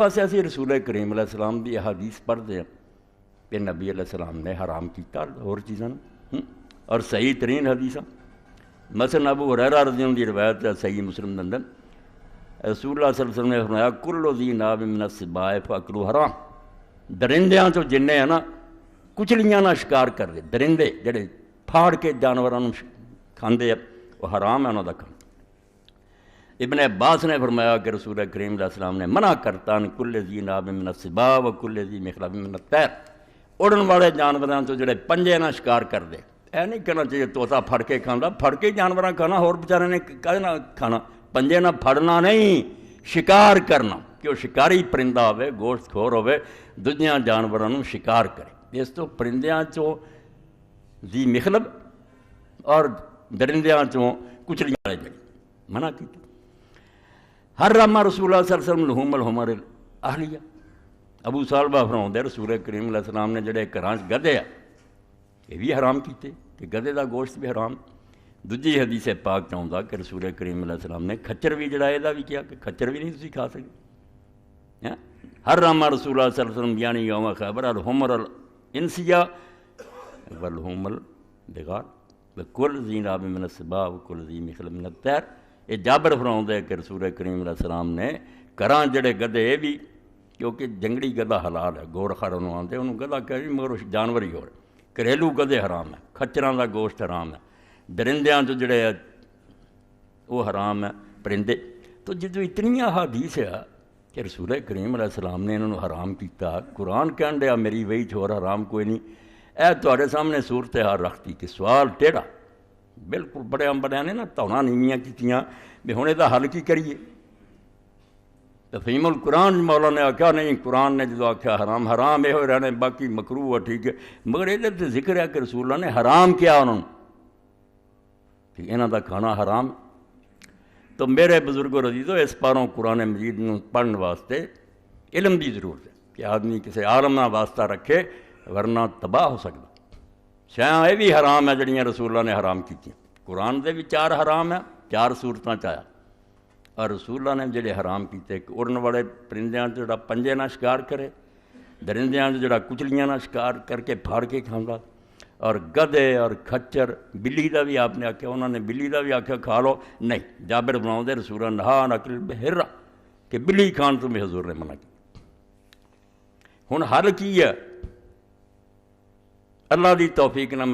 پاسے اسی رسول کریم علیہ السلام دی حدیث پڑھتے ہیں کہ نبی علیہ السلام نے حرام کیتا اور چیزاں اور صحیح ترین حدیثاں. مثلا ابو ہریرہ رضی اللہ عنہ دی روایت ہے صحیح مسلم کے اندر، رسول اللہ صلی اللہ علیہ وسلم نے فرمایا کل ذی ناب من السباع فاکلوا حرام. درندیاں چو جنے ہیں نا کچلیاں نہ شکار کر دے، درندے جڑے پھاڑ کے جانوراں نوں کھاندے ہیں وہ حرام ہے انہاں دا کھانا. ابن عباس نے فرمایا کہ رسول کریم علیہ السلام نے منع کرتا ان کل ذی ناب من السباع و کل ذی مخلب من الطیر، اڑن والے جانوراں تو جڑے پنجے نہ شکار کر دے. اے نہیں کہنا چاہیے طوطا پھڑ کے کھانا، پھڑ کے جانوراں کھانا، اور بیچارے نے کہنا نہ کھانا، پنجے نہ پھڑنا نہیں، شکار کرنا کہ وہ شکاری پرندہ ہوئے، گوشت خور ہوئے، دنیا جانوراں نوں شکار کرے. اس تو پرندیاں چوں ذی مخلب اور درندیاں چوں کچلیاں والے جڑے منع کی. حرم رسول اللہ صلی اللہ علیہ وسلم لحوم الحمر الاہلیہ. ابو سالبہ فرماؤندے رسول کریم علیہ السلام نے جڑے گھراں چ گدھے آ یہ بھی حرام کیتے کہ گدھے دا گوشت بھی حرام. دوجی حدیث پاک چاہتا کہ رسول کریم علیہ السلام نے کھچر بھی جڑا یہ بھی کیا کہ کھچر بھی نہیں تسی کھا سکتے. حرم رسول اللہ صلی اللہ علیہ وسلم یعنی یوم خیبر الحمر الانسیہ والحوم البغال وکل ذی ناب من السباع وکل ذی مخلب من الطیر. یہ جابر فرماؤندے کہ رسول کریم علیہ السلام نے گھراں جڑے گدھے یہ بھی کیونکہ جنگلی گدھا حلال ہے، گور خر انہوں آتے انہوں گدھا کہہ مگر جانور ہی ہو رہے. گھریلو گدھے حرام ہے، کھچراں دا گوشت حرام ہے، درندیاں تو جڑے وہ حرام ہے پرندے. تو جدو اتنی حدیث ہے کہ رسول کریم علیہ السلام نے انہوں حرام کیتا، قرآن کہن دیا میری وہی چھوڑ حرام کوئی نہیں. اے تواڈے سامنے صورتحال رکھتی کہ سوال ٹیڑھا بالکل بڑے نے نا تونا نیویاں کیتیاں بھی ہن دا حل کی کریے. تفہیم القرآن مولا نے آکھیا نہیں، قرآن نے جدو آکھیا حرام حرام یہ رہنے باقی مکروہ ہے ٹھیک ہے، مگر یہ ذکر ہے کہ رسول اللہ نے حرام کیا انہوں کہ انہاں دا کھانا حرام. تو میرے بزرگوں عزیزو اس پاروں قرآن مجید نوں پڑھن واسطے علم دی ضرورت ہے کہ آدمی کسی عالم نہ واسطہ رکھے ورنہ تباہ ہو سکتا. شاید یہ بھی حرام ہے جڑیاں رسول اللہ نے حرام کیتیاں. قرآن دے بھی 4 حرام ہے، 4 صورتاں چایا، اور رسول اللہ نے جڑے حرام کیتے کہ اڑن والے پرندیاں جڑا پنجے نہ شکار کرے، درندیاں جڑا کچلیاں نہ شکار کر کے پھاڑ کے کھانا، اور گدھے اور کھچر بلی دا بھی آپ نے آکھیا، انہوں نے بلی دا بھی آکھیا کھا لو. نہیں، جابر بناؤندے رسول اللہ نہا عن اکل البحر کہ بلی کھان تو بھی حضور نے منع کی. ہن حل کی ہے؟ اللہ دی توفیق نہ